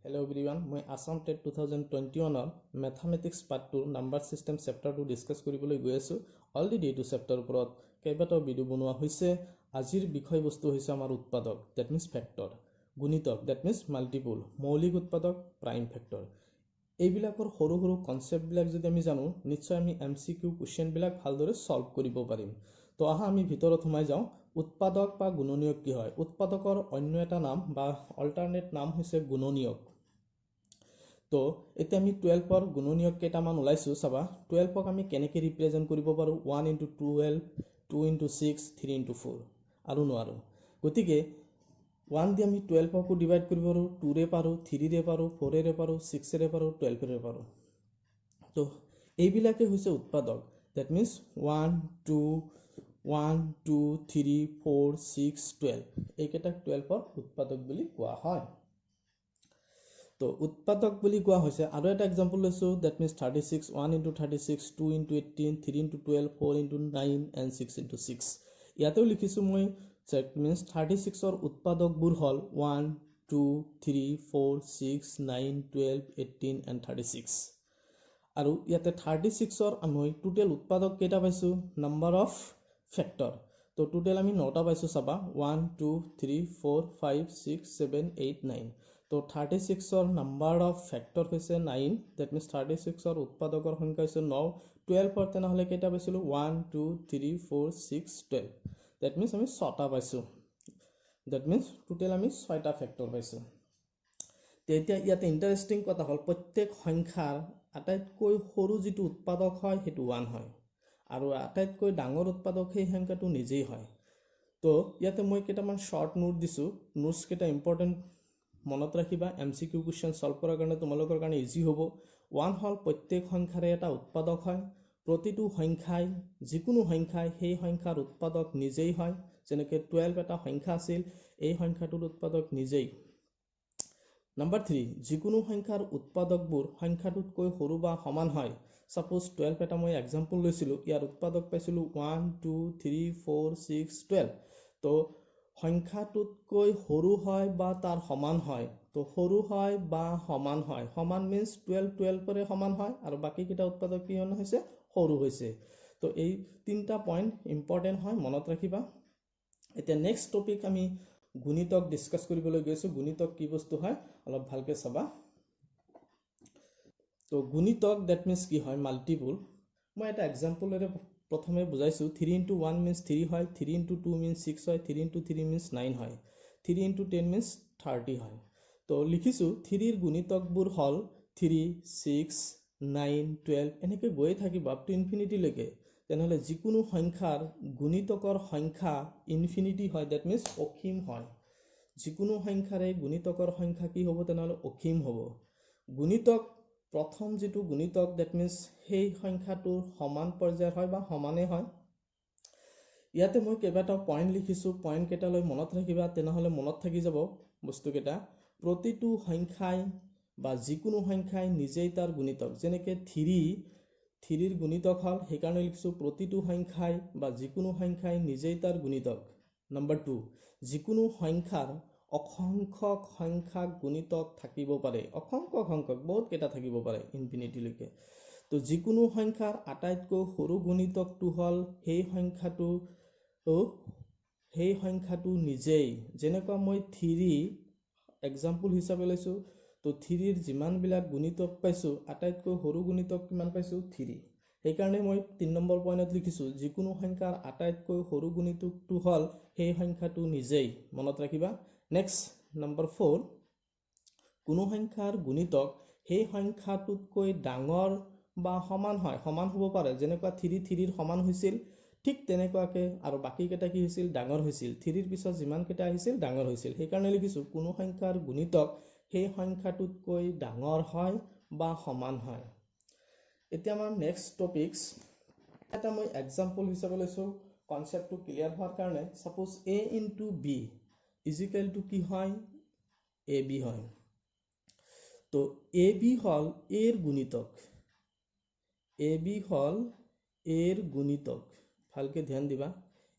Hello everyone, মই Assam TET 2021 Mathematics Part 2 Number System Chapter 2 discuss কৰিবলৈ গৈ আছো। অলৰেডি এইটো চেপ্টাৰ ওপৰত কেইবাটাও ভিডিও বনোৱা হৈছে। আজিৰ বিষয়বস্তু হৈছে আমাৰ উৎপাদক, দ্যাট মিন্স ফ্যাক্টৰ, গুণিতক, দ্যাট মিন্স মাল্টিপল, মৌলিক উৎপাদক, প্ৰাইম ফ্যাক্টৰ। এইবিলাকৰ সৰু সৰু কনসেপ্টবিলাক যদি আমি জানো, নিশ্চয় আমি MCQ কোৱেশ্চনবিলাক ভালদৰে সলভ কৰিব পাৰিম। তো আহা আমি ভিতৰত সোমাই যাওঁ। উৎপাদক বা গুণনীয়ক কি হয়? উৎপাদকৰ অন্য এটা নাম বা অল্টাৰনেট নাম হৈছে গুণনীয়ক। তো এতিয়া আমি 12ৰ গুণনীয়ক কেইটামান ওলাইছো চাবা। 12ক আমি কেনেকৈ ৰিপ্ৰেজেন্ট কৰিব পাৰো? 1 * 12, 2 * 6, 3 * 4 আৰু নোৱাৰো। গতিকে 1 দি আমি 12কো ডিভাইড কৰিব পাৰো, 2 ৰে পাৰো, 3 ৰে পাৰো, 4 ৰে পাৰো, 6 ৰে পাৰো, 12 ৰে পাৰো। তো এইবিলাকে হৈছে উৎপাদক। দ্যাট মিন্স 1 2 3 4 6 12 এইকেইটাক 12ৰ উৎপাদক বুলি কোৱা হয়। তো উৎপাদক বুলি কোৱা হৈছে। আৰু এটা এক্সাম্পল লৈছো, দ্যাট মিন্স 36, 1 * 36, 2 * 18, 3 * 12, 4 * 9 and 6 * 6। ইয়াতেও লিখিছো মই, দ্যাট মিন্স 36ৰ উৎপাদকবোৰ হল 1 2 3 4 6 9 12 18 and 36। আৰু ইয়াতে 36ৰ আমি টোটেল উৎপাদক কেইটা পাইছো? Number of factor. তো টোটেল আমি 9টা পাইছো চাবা। 1 2 3 4 5 6 7 8 9। তো 36ৰ নাম্বাৰ অফ ফ্যাক্টৰ হৈছে 9, দ্যাট মিন্স 36ৰ উৎপাদকৰ সংখ্যা হৈছে 9। 12ৰ তেনেহলে কেইটা পাইছিলো? 1 2 3 4 6 12, দ্যাট মিন্স আমি 6টা পাইছো। দ্যাট মিন্স টোটেল আমি 6টা ফ্যাক্টৰ পাইছো। তেতিয়া ইয়াতে ইন্টাৰেষ্টিং কথা হল, প্ৰত্যেক সংখ্যাৰ আটাইতকৈ সৰু যিটো উৎপাদক হয় সেইটো 1 হয়, আৰু আটাইতকৈ ডাঙৰ উৎপাদক সেই সংখ্যাটো নিজেই হয়। তো ইয়াতে মই কেইটামান শৰ্ট নোট দিছো। নোটস কেইটা ইম্পৰ্টেন্ট মনত ৰাখিবা। MCQ কোৱেশ্চন সলভ কৰাৰ কাৰণে তোমালোকৰ কাৰণে ইজি হ'ব। 1 হল প্ৰত্যেক সংখ্যাৰে এটা উৎপাদক হয়। প্ৰতিটো সংখ্যাই, যিকোনো সংখ্যাই সেই সংখ্যাৰ উৎপাদক নিজেই হয়। যেনেকৈ 12 এটা সংখ্যা আছিল, এই সংখ্যাটোৰ উৎপাদক নিজেই। নাম্বাৰ 3, যিকোনো সংখ্যাৰ উৎপাদকবোৰ সংখ্যাটোতকৈ সৰু বা সমান হয়। সাপোজ 12 এটা মই এক্সাম্পল লৈছিলো, ইয়াৰ উৎপাদক পাইছিলো 1 2 3 4 6 12। তো সংখ্যাটোতকৈ সৰু হয় বা তাৰ সমান হয়। তো সৰু হয় বা সমান হয়, সমান মিন্স 12ৰে সমান হয়, আৰু বাকি কেইটা উৎপাদক কি হৈছে? সৰু হৈছে। তো এই তিনটা পইণ্ট ইম্পৰ্টেন্ট হয়, মনত ৰাখিবা। এতিয়া নেক্সট টপিক আমি গুণিতক ডিসকাস কৰিবলৈ গৈছো। গুণিতক কি বস্তু হয় অলপ ভালকে চাবা। তো গুণিতক দ্যাট মিন্স কি হয়? মাল্টিপল। মই এটা এক্সাম্পলৰে প্ৰথমে বুজাইছো। 3 * 1 means 3 হয়, 3 * 2 means 6 হয়, 3 * 3 means 9 হয়, 3 * 10 means 30 হয়। তো লিখিছো 3ৰ গুণিতকবোৰ হল 3 6 9 12 এনেকৈ গৈ থাকিব আপ টু ইনফিনিটি লৈকে। তেনেহলে যিকোনো সংখ্যাৰ গুণিতকৰ সংখ্যা ইনফিনিটি হয়, দ্যাট মিন্স অসীম হয়। যিকোনো সংখ্যাৰে গুণিতকৰ সংখ্যা কি হ'ব? তেনেহলে অসীম হ'ব। গুণিতক প্ৰথম যিটো গুণিতক, দ্যাট মিন্স সেই সংখ্যাটোৰ সমান পৰ্যায়ৰ হয় বা সমানে হয়। ইয়াতে মই কেইবাটাও পইণ্ট লিখিছো, পইণ্ট কেইটালৈ মনত ৰাখিবা, তেনেহলে মনত থাকি যাব বস্তুকেইটা। প্ৰতিটো সংখ্যাই বা যিকোনো সংখ্যাই নিজেই তাৰ গুণিতক। যেনেকৈ 3ৰ গুণিতক হল, সেইকাৰণে লিখিছো প্ৰতিটো সংখ্যাই বা যিকোনো সংখ্যাই নিজেই তাৰ গুণিতক। নাম্বাৰ 2, যিকোনো সংখ্যাৰ অসংখ্য সংখ্যক গুণিতক থাকিব পাৰে। অসংখ্য বহুত কেইটা থাকিব পাৰে ইনফিনিটি লৈকে। তো যিকোনো সংখ্যাৰ আটাইতকৈ সৰু গুণিতকটো হল সেই সংখ্যাটো নিজেই। যেনেকুৱা মই 3 এক্সাম্পল হিচাপে লৈছো। তো 3ৰ যিমানবিলাক গুণিতক পাইছো, আটাইতকৈ সৰু গুণিতক কিমান পাইছো? 3। সেইকাৰণে মই 3 নম্বৰ পইণ্টত লিখিছো যিকোনো সংখ্যাৰ আটাইতকৈ সৰু গুণিতকটো হল সেই সংখ্যাটো নিজেই। মনত ৰাখিবা। নেক্সট নাম্বাৰ 4, কোনো সংখ্যাৰ গুণিতক সেই সংখ্যাটোতকৈ ডাঙৰ বা সমান হয়, সমান হ'ব পাৰে। যেনেকুৱা 3ৰ সমান হৈছিল, ঠিক তেনেকুৱাকে আৰু বাকি কেইটা কি হৈছিল? ডাঙৰ হৈছিল। 3ৰ পিছত যিমান কেইটা আহিছিল ডাঙৰ হৈছিল। সেইকাৰণে লিখিছো কোনো সংখ্যাৰ গুণিতক সেই সংখ্যাটোতকৈ ডাঙৰ হয় বা সমান হয়। এতিয়া আমাৰ নেক্সট টপিকস এটা মই এক্সাম্পল হিচাপে লৈছো কনসেপ্টটো ক্লিয়াৰ হোৱাৰ কাৰণে। সাপোজ a * b = কি হয়? ab হয়। তো ab হল এর গুণিতক। ab হল এর গুণিতক, ভালকে ধ্যান দিবা।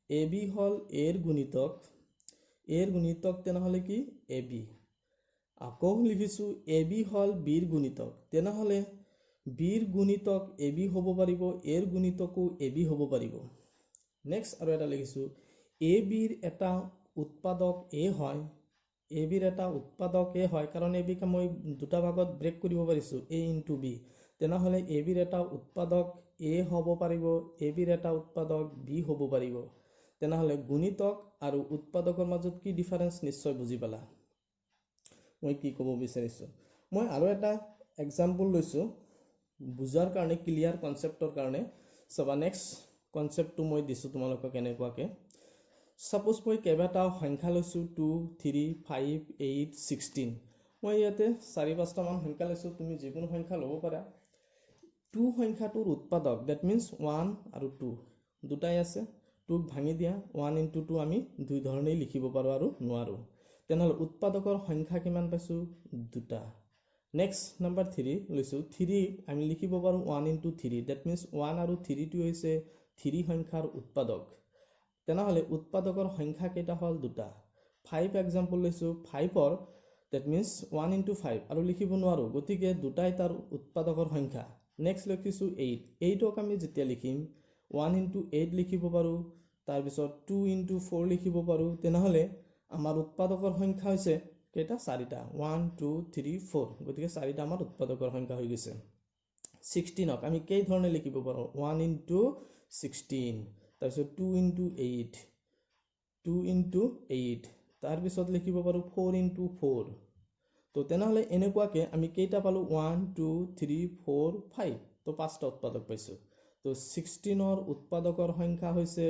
ab হল এর গুণিতক। এর গুণিতক তেনেহলে কি? ab। আকৌ লিখিছোঁ এ বি হ'ল বিৰ গুণিতক, তেনেহ'লে বিৰ গুণিতক এ বি হ'ব পাৰিব, এৰ গুণিতকো এ বি হ'ব পাৰিব। নেক্সট আৰু এটা লিখিছোঁ এ বিৰ এটা উৎপাদক এ হয়, এ বিৰ এটা উৎপাদক এ হয়, কাৰণ এ বিক মই দুটা ভাগত ব্ৰেক কৰিব পাৰিছোঁ এ ইনটু বি, তেনেহ'লে এ বিৰ এটা উৎপাদক এ হ'ব পাৰিব, এ বিৰ এটা উৎপাদক বি হ'ব পাৰিব। তেনেহ'লে গুণিতক আৰু উৎপাদকৰ মাজত কি ডিফাৰেঞ্চ নিশ্চয় বুজি পালা মই কি ক'ব বিচাৰিছোঁ। মই আৰু এটা এক্সাম্পল লৈছোঁ বুজাৰ কাৰণে, ক্লিয়াৰ কনচেপ্টৰ কাৰণে। চাবা নেক্সট কনচেপ্টটো মই দিছোঁ তোমালোকক এনেকুৱাকৈ। ছাপোজ মই কেইবাটাও সংখ্যা লৈছোঁ 2, 3, 5, 8, 16। মই ইয়াতে 4-5টামান সংখ্যা লৈছোঁ, তুমি যিকোনো সংখ্যা ল'ব পাৰা। 2 সংখ্যাটোৰ উৎপাদক, ডেট মিনছ 1 আৰু 2 দুটাই আছে। 2ক ভাঙি দিয়া, 1 ইনটু 2 আমি দুই ধৰণেই লিখিব পাৰোঁ আৰু নোৱাৰোঁ। তেনেহ'লে উৎপাদকৰ সংখ্যা কিমান পাইছোঁ? 2টা। নেক্সট নাম্বাৰ 3 লৈছোঁ, 3 আমি লিখিব পাৰোঁ 1 ইনটু 3, ডেট মিনছ 1 আৰু 3টো হৈছে 3 সংখ্যাৰ উৎপাদক। তেনেহ'লে উৎপাদকৰ সংখ্যা কেইটা হ'ল? 2টা। 5 এক্সাম্পল লৈছোঁ, 5ৰ ডেট মিনছ 1 ইনটু 5 আৰু লিখিব নোৱাৰোঁ, গতিকে দুটাই তাৰ উৎপাদকৰ সংখ্যা। নেক্সট লিখিছোঁ 8, 8ক আমি যেতিয়া লিখিম 1 ইনটু 8 লিখিব পাৰোঁ, তাৰপিছত 2 ইনটু 4 লিখিব পাৰোঁ। তেনেহ'লে আমাৰ উৎপাদকৰ সংখ্যা হৈছে কেইটা? 4টা। 1, 2, 3, 4, গতিকে 4টা আমাৰ উৎপাদকৰ সংখ্যা হৈ গৈছে। 16ক আমি কেইধৰণে লিখিব পাৰোঁ? 1 ইনটু 16, তাৰপিছত 2 ইনটু 8, 2 ইনটু 8, তাৰপিছত লিখিব পাৰোঁ 4 ইনটু 4। তো তেনেহ'লে এনেকুৱাকৈ আমি কেইটা পালোঁ? 1, 2, 3, 4, 5, তো 5টা উৎপাদক পাইছোঁ। তো 16ৰ উৎপাদকৰ সংখ্যা হৈছে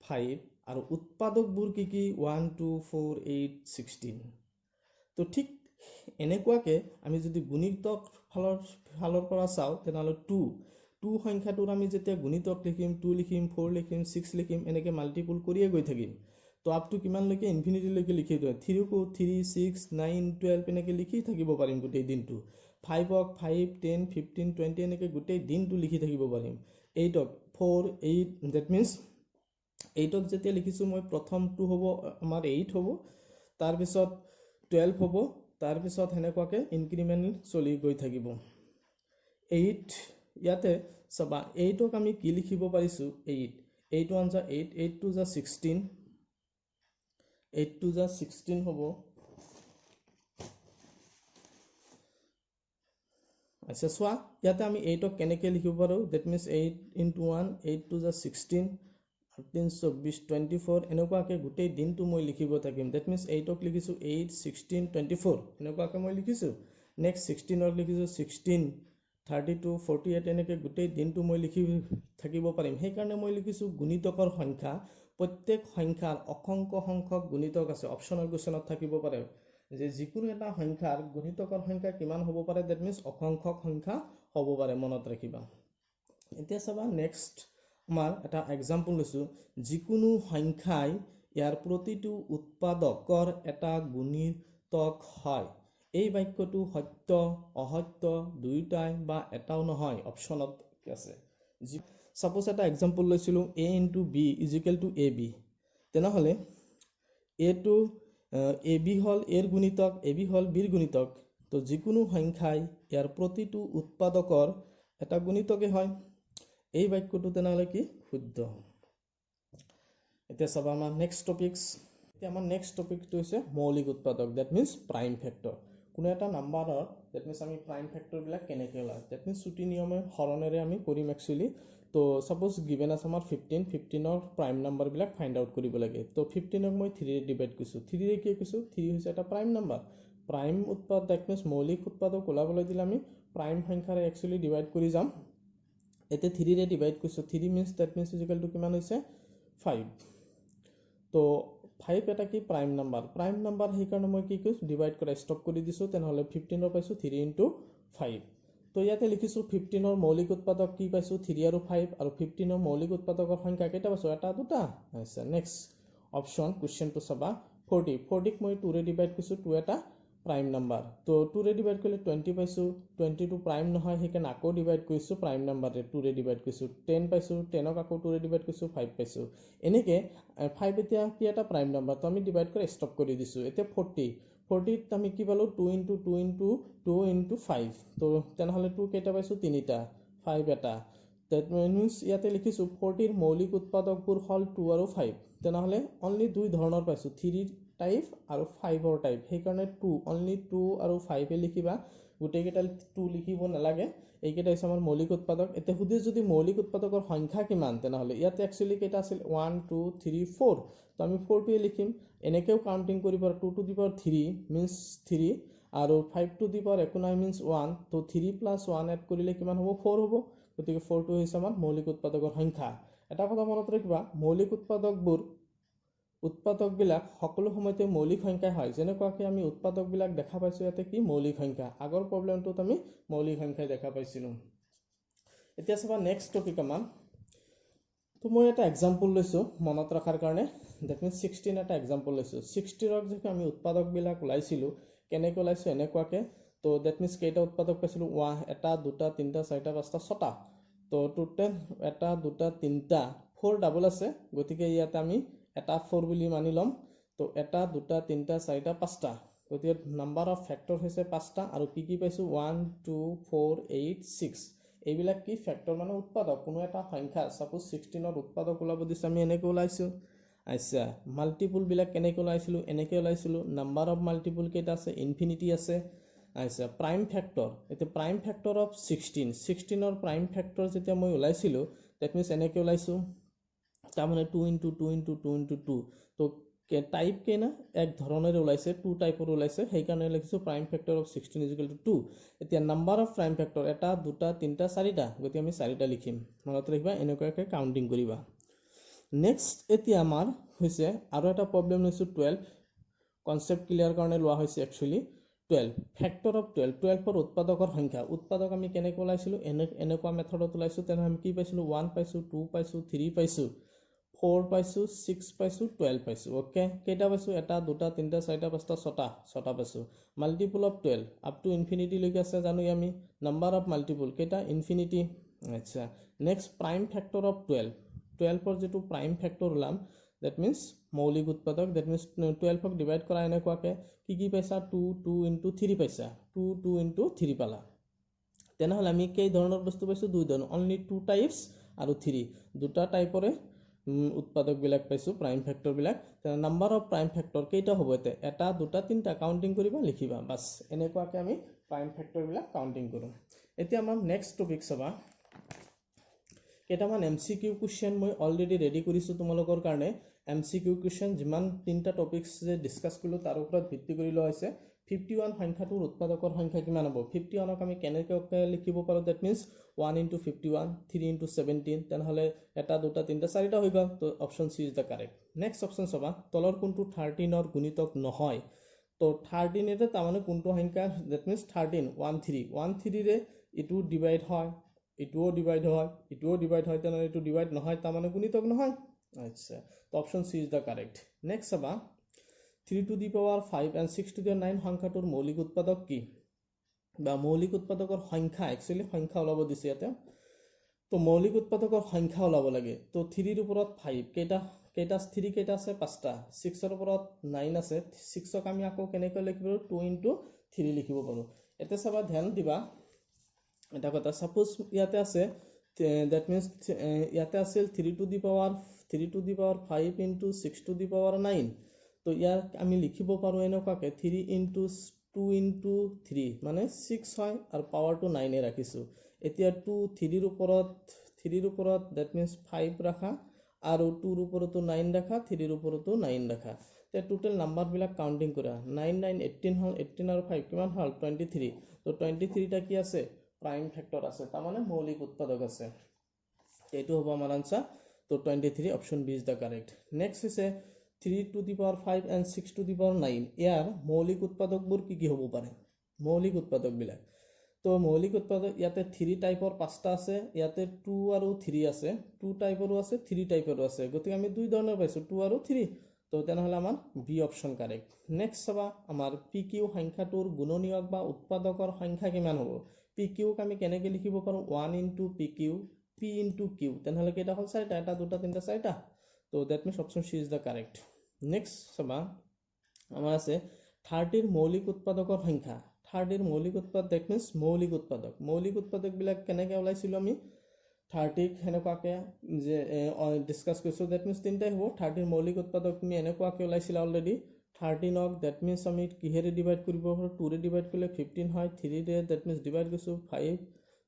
5 আৰু উৎপাদকবোৰ কি কি? 1, 2, 4, 8, 16। তো ঠিক এনেকুৱাকৈ আমি যদি গুণিতক ফালৰ পৰা চাওঁ, তেনেহ'লে 2 সংখ্যাটোৰ আমি যেতিয়া গুণিতক লিখিম, 2 লিখিম, 4 লিখিম, 6 লিখিম, এনেকৈ মাল্টিপুল কৰিয়ে গৈ থাকিম। তো আপটো কিমানলৈকে? ইনফিনিটিলৈকে লিখি দিওঁ। 3কো 3, 6, 9, 12 এনেকৈ লিখি থাকিব পাৰিম গোটেই দিনটো। 5ক 5, 10, 15, 20 এনেকৈ গোটেই দিনটো লিখি থাকিব পাৰিম। 8ক 4, 8, ডেট মিনছ 8ক যেতিয়া লিখিছোঁ মই, প্ৰথমটো হ'ব আমাৰ 8 হ'ব, তাৰপিছত 12 হ'ব, তাৰপিছত সেনেকুৱাকৈ ইনক্ৰিমেণ্ট চলি গৈ থাকিব। 8 ইয়াতে চাবা, 8ক আমি কি লিখিব পাৰিছোঁ? 8, 8 1 যা 8, 8 2 যা 16, 8 2 যা 16 হ'ব। আচ্ছা চোৱা, ইয়াতে আমি 8ক কেনেকৈ লিখিব পাৰোঁ? ডেট মিনছ 8 ইনটু 1, 8 2 যা 16, 18, 24, 24, এনেকুৱাকৈ গোটেই দিনটো মই লিখিব থাকিম। ডেট মিনছ 8ক লিখিছোঁ 8, 16, 24, এনেকুৱাকৈ মই লিখিছোঁ। নেক্সট 16ক লিখিছোঁ 16, 32, 48, এনেকৈ গোটেই দিনটো মই লিখি থাকিব পাৰিম। সেইকাৰণে মই লিখিছোঁ গুণিতকৰ সংখ্যা। প্ৰত্যেক সংখ্যাৰ অসংখ্য সংখ্যক গুণিতক আছে। অপশ্যনেল কুৱেশ্যনত থাকিব পাৰে যে যিকোনো এটা সংখ্যাৰ গুণিতকৰ সংখ্যা কিমান হ'ব পাৰে? ডেট মিনছ অসংখ্যক সংখ্যা হ'ব পাৰে, মনত ৰাখিবা। এতিয়া চাবা নেক্সট আমাৰ এটা এক্সাম্পল লৈছোঁ, যিকোনো সংখ্যাই ইয়াৰ প্ৰতিটো উৎপাদকৰ এটা গুণিতক হয়। এই বাক্যটো সত্য, অসত্য, দুয়োটাই বা এটাও নহয়, অপশ্যনত আছে। ছাপোজ এটা এক্সাম্পল লৈছিলোঁ A into B is equal to A B. তেনেহ'লে এটো এ বি হ'ল এৰ গুণিতক, এ বি হ'ল বিৰ গুণিতক। তো যিকোনো সংখ্যাই ইয়াৰ প্ৰতিটো উৎপাদকৰ এটা গুণিতকে হয়। এই বাক্যটো তেনেহ'লে কি? শুদ্ধ। এতিয়া চাবা আমাৰ নেক্সট টপিকছ। এতিয়া আমাৰ নেক্সট টপিকটো হৈছে মৌলিক উৎপাদক, ডেট মিনছ প্ৰাইম ফেক্টৰ। কোনো এটা নাম্বাৰৰ ডেট মিনছ আমি প্ৰাইম ফেক্টৰবিলাক কেনেকৈ ওলাম? ডেট মিনছ ছুটি নিয়মে হৰণেৰে আমি কৰিম একচুৱেলি। তো ছাপোজ গিভেন আছে আমাৰ 15ৰ প্ৰাইম নাম্বাৰবিলাক ফাইণ্ড আউট কৰিব লাগে। তো 15ক মই 3ৰে ডিভাইড কৰিছোঁ। 3ৰে কি কৈছোঁ? 3 হৈছে এটা প্ৰাইম নাম্বাৰ। প্ৰাইম উৎপাদক ডেট মিনছ মৌলিক উৎপাদক ওলাবলৈ দিলে আমি প্ৰাইম সংখ্যাৰে একচুৱেলি ডিভাইড কৰি যাম। এতিয়া 3ৰে ডিভাইড কৰিছোঁ, 3 মিনছ ডেট মিনছ ইজিকেলটো কিমান হৈছে? 5। তো 5 এটা কি? Prime number. প্ৰাইম নাম্বাৰ সেইকাৰণে মই কি কৈছোঁ? ডিভাইড কৰা ষ্টপ কৰি দিছোঁ। তেনেহ'লে 15ৰ পাইছোঁ 3 ইনটু 5। তো ইয়াতে লিখিছোঁ 15ৰ মৌলিক উৎপাদক কি পাইছোঁ? 3 আৰু 5, আৰু 15ৰ মৌলিক উৎপাদকৰ সংখ্যা কেইটা পাইছোঁ? এটা, দুটা। আচ্ছা নেক্সট অপশ্যন কুৱেশ্যনটো চাবা 40। 40ক মই 2ৰে ডিভাইড কৰিছোঁ, 2 এটা প্ৰাইম নাম্বাৰ। তো 2ৰে ডিভাইড কৰিলে 20 পাইছোঁ, 20টো প্ৰাইম নহয়, সেইকাৰণে আকৌ ডিভাইড কৰিছোঁ প্ৰাইম নাম্বাৰে, 2ৰে ডিভাইড কৰিছোঁ। 10 পাইছোঁ, 10ক আকৌ 2ৰে ডিভাইড কৰিছোঁ, 5 পাইছোঁ। এনেকৈ 5 এতিয়া কি এটা প্ৰাইম নাম্বাৰ, তো আমি ডিভাইড কৰি ষ্টপ কৰি দিছোঁ। এতিয়া 40 40 আমি কি পালো 2 into 2 into 2 into 5 তো তেনেহলে 2 কেইটা পাইছো 3টা 5 এটা that means ইয়াতে লিখিছো 40 ৰ মৌলিক উৎপাদকবোৰ হল 2 আৰু 5 তেনেহলে only দুই ধৰণৰ পাইছো 3 টাইপ আৰু 5 ৰ টাইপ সেই কাৰণে 2 only 2 আৰু 5 এ লিখিবা গুটেই কেইটা 2 লিখিব নালাগে এইকেইটা হৈছে আমাৰ মৌলিক উৎপাদক এতে খুদি যদি মৌলিক উৎপাদকৰ সংখ্যা কিমান তেনেহলে ইয়াতে एक्चुअली কেইটা আছিল 1 2 3 4 তো আমি 4 টো লিখিম এনেকেও কাউন্টিং কৰিব 2 to the power 3 means 3 আৰু 5 to the power একো নাই means 1 তো 3 plus 1 এড কৰিলে কিমান হ'ব 4 হ'ব গতিকে 4 টো হৈছে আমাৰ মৌলিক উৎপাদকৰ সংখ্যা এটা কথা মনত ৰাখিবা মৌলিক উৎপাদকবিলাক সকলো সময়তে মৌলিক সংখ্যা হয় যেনেকুৱাকৈ আমি উৎপাদকবিলাক দেখা পাইছো ইয়াতে কি মৌলিক সংখ্যা আগৰ প্ৰবলেমটোত আমি মৌলিক সংখ্যা দেখা পাইছিলো এতিয়া চাবা নেক্সট টপিক আমাৰ তো মই এটা এক্সাম্পল লৈছো মনত ৰাখাৰ কাৰণে দ্যাট মিন্স 16 এটা এক্সাম্পল লৈছো 16 ৰ যে আমি উৎপাদকবিলাক ওলাইছিলো কেনেকৈ ওলাইছো এনেকুৱাকৈ তো দ্যাট মিন্স কেইটা উৎপাদক পাইছিলো 1 এটা দুটা তিনটা চাৰিটা পাঁচটা ছটা তো টোটাল এটা দুটা তিনটা 4 ডাবল আছে গতিকে ইয়াতে আমি এটা 4 বুলি মানি লম তো এটা দুটা তিনটা চাৰিটা পাঁচটা গতিকে নাম্বাৰ অফ ফ্যাক্টৰ হৈছে পাঁচটা আৰু কি পাইছো 1 2 4 8 6 এইবিলাক কি ফ্যাক্টৰ মানে উৎপাদক কোনো এটা সংখ্যা সাপোজ 16 ৰ উৎপাদক ওলাব দিছে আমি এনেকৈ ওলাইছো আচ্ছা মাল্টিপল বিলাক কেনেকৈ ওলাইছিলো এনেকৈ ওলাইছিলো নাম্বাৰ অফ মাল্টিপল কেইটা আছে ইনফিনিটি আছে আচ্ছা প্ৰাইম ফ্যাক্টৰ এতে প্ৰাইম ফ্যাক্টৰ অফ 16 ৰ প্ৰাইম ফ্যাক্টৰ যেতিয়া মই ওলাইছিলো দ্যাট মিন্স এনেকৈ ওলাইছো তাৰ মানে 2 into 2 into 2 into 2 তো টাইপ কে না এক ধৰণৰ ওলাইছে 2 টাইপৰ ওলাইছে সেই কাৰণে লিখিছো প্ৰাইম ফ্যাক্টৰ অফ 16 = 2 এতিয়া নাম্বাৰ অফ প্ৰাইম ফ্যাক্টৰ এটা দুটা তিনটা চাৰিটা গতি আমি চাৰিটা লিখিম মনত ৰাখিবা এনেকুৱাকৈ কাউন্টিং কৰিবা নেক্সট এতিয়া আমাৰ হৈছে আৰু এটা প্ৰবলেম লৈছো 12 কনসেপ্ট ক্লিয়াৰ কাৰণে লোৱা হৈছে एक्चुअली 12 ফ্যাক্টৰ অফ 12 ৰ উৎপাদকৰ সংখ্যা উৎপাদক আমি কেনেকৈ ওলাইছিলো এনেকুৱা মেথডত ওলাইছো তেনে আমি কি পাইছিলো 1 পাইছো 2 পাইছো 3 পাইছো 4 পাইছো 6 পাইছো 12 পাইছো ওকে কেইটা পাইছো এটা দুটা তিনটা চাৰিটা পাঁচটা ছটা পাইছো multiple of 12 up to infinity লৈকে আছে জানো আমি নাম্বাৰ অফ মাল্টিপল কেইটা ইনফিনিটি আচ্ছা নেক্সট প্ৰাইম ফ্যাক্টৰ অফ 12 ৰ যেটো প্ৰাইম ফ্যাক্টৰ ওলাম দ্যাট মিন্স মৌলিক উৎপাদক দ্যাট মিন্স 12 ক ডিভাইড কৰা এনেকুৱাকে কি পাইছা 2 2 into 3 পাইছা 2 2 into 3 পালা তেনেহলে আমি কেই ধৰণৰ বস্তু পাইছো দুই ধৰণৰ only 2 টাইপস আৰু 3 দুটা টাইপৰে উৎপাদক বিলাক পাইছো প্ৰাইম ফ্যাক্টৰ বিলাক তেনে নাম্বাৰ অফ প্ৰাইম ফ্যাক্টৰ কেইটা হ'ব এতে এটা দুটা তিনটা কাউন্টিং কৰিবা লিখিবা বাস এনেকুৱাকে আমি প্ৰাইম ফ্যাক্টৰ বিলাক কাউন্টিং কৰো এতিয়া আমাৰ নেক্সট টপিক চাবা কেটামান এমসিকিউ কোৱেশ্চন মই অলৰেডি ৰেডি কৰিছো তোমালোকৰ কাৰণে এমসিকিউ কোৱেশ্চন যিমান তিনটা টপিকস যে ডিসকাস কৰিলো তাৰ ওপৰত ভিত্তি কৰি লোৱা হৈছে 51 সংখ্যাটোৰ উৎপাদকৰ সংখ্যা কিমান হ'ব 51ক আমি কেনেকৈ লিখিব পাৰো দ্যাট মিন্স 1 into 51 3 into 17 তেনেহলে এটা দুটা তিনটা চাৰিটা হৈ গল তো option C is the correct next অপচন চাবা তলৰ কোনটো 13 ৰ গুণিতক নহয় তো 13 এতে তাৰমানে কোনটো সংখ্যা দ্যাট মিন্স 13 ৰে ইটো ডিভাইড হয় ইটোও ডিভাইড হয় তেনেহলে ইটো ডিভাইড নহয় তাৰমানে গুণিতক নহয় আচ্ছা তো option C is the correct next চাবা 3 to the power 5 and 6 to the 9 সংখ্যাটোৰ মৌলিক উৎপাদক কি বা মৌলিক উৎপাদকৰ সংখ্যা एक्चुअली সংখ্যা ওলাব দিছে ইয়াতে তো মৌলিক উৎপাদকৰ সংখ্যা ওলাব লাগে তো 3 ৰ ওপৰত 5 কেইটা 3 কেইটা আছে 5টা 6 ৰ ওপৰত 9 আছে 6ক আমি আকৌ কেনেকৈ লিখিব 2 into 3 লিখিব পাৰো এতে চাবা ধ্যান দিবা এটা কথা সাপোজ ইয়াতে আছে দ্যাট মিন্স ইয়াতে আছিল 3 to the power 5 into 6 to the power 9 তো ইয়াৰ আমি লিখিব পাৰো এনেকুৱাকে 3 into 2 into 3 মানে 6 হয় আৰু পাৱাৰটো 9 এ ৰাখিছো এতিয়া 2 3 ৰ ওপৰত দ্যাট মিন্স 5 ৰাখা আৰু 2 ৰ ওপৰতো 9 ৰাখা 3 ৰ ওপৰতো 9 ৰাখা তে টোটাল নাম্বাৰ বিলাক কাউন্টিং কৰা 9 9 18 হল 18 আৰু 5 কিমান হল 23 তো 23 টা কি আছে প্ৰাইম ফ্যাক্টৰ আছে তাৰমানে মৌলিক উৎপাদক আছে এইটো হ'ব আমাৰ আনসাৰ তো 23 option B is the correct next হৈছে 3 to the power 5 and 6 to the power 9 ইয়াৰ মৌলিক উৎপাদকবোৰ কি হ'ব পাৰে মৌলিক উৎপাদক বিলাক তো মৌলিক উৎপাদক ইয়াতে 3 টাইপৰ পাঁচটা আছে ইয়াতে 2 আৰু 3 আছে 2 টাইপৰো আছে 3 টাইপৰো আছে গতিকে আমি দুই ধৰণৰ পাইছো 2 আৰু 3 তো তেনেহলে আমাৰ বি অপচন কাৰেক্ট নেক্সট চাবা আমাৰ পিকিউ সংখ্যাটোৰ গুণনীয়ক বা উৎপাদকৰ সংখ্যা কিমান হ'ব পিকিউক আমি কেনেকৈ লিখিব পাৰো 1 into PQ P into Q তেনেহলে কেইটা হল চাৰিটা এটা দুটা তিনটা চাৰিটা তো that means option C is the correct next চাবা আমাৰ আছে 30 মৌলিক উৎপাদকৰ সংখ্যা 30 মৌলিক উৎপাদক দ্যাট মিন্স মৌলিক উৎপাদকবিলাক কেনেকৈ ওলাইছিলোঁ আমি 30 সেনেকুৱাকৈ যে ডিছকাছ কৰিছোঁ দ্যাট মিন্স তিনিটাই হ'ব 30 মৌলিক উৎপাদক তুমি এনেকুৱাকৈ ওলাইছিলা অলৰেডি 13ক দ্যাট মিন্স আমি কিহেৰে ডিভাইড কৰিব পাৰোঁ 2ৰে ডিভাইড কৰিলে 15 হয় 3ৰে দ্যাট মিন্স ডিভাইড কৰিছোঁ 5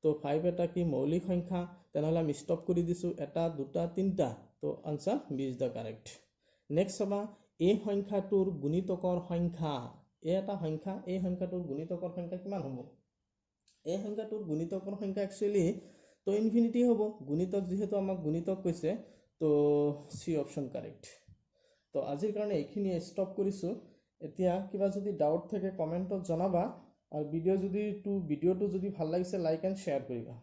তো 5 এটা কি মৌলিক সংখ্যা তেনেহ'লে আমি ষ্টপ কৰি দিছোঁ এটা দুটা তিনিটা তো answer B is the correct next চাবা এই সংখ্যাটোৰ গুণিতকৰ সংখ্যা এটা সংখ্যা এই সংখ্যাটোৰ গুণিতকৰ সংখ্যা কিমান হ'ব এই সংখ্যাটোৰ গুণিতকৰ সংখ্যা একচুয়ালি তো ইনফিনিটি হ'ব গুণিতক যেহেতু আমাক গুণিতক কৈছে তো সি অপশন কাৰেক্ট তো আজিৰ কাৰণে এইখিনি ষ্টপ কৰিছোঁ এতিয়া কিবা যদি ডাউট থাকে কমেন্টত জনাবা আৰু ভিডিঅ'টো যদি ভাল লাগিছে লাইক এণ্ড শ্বেয়াৰ কৰিবা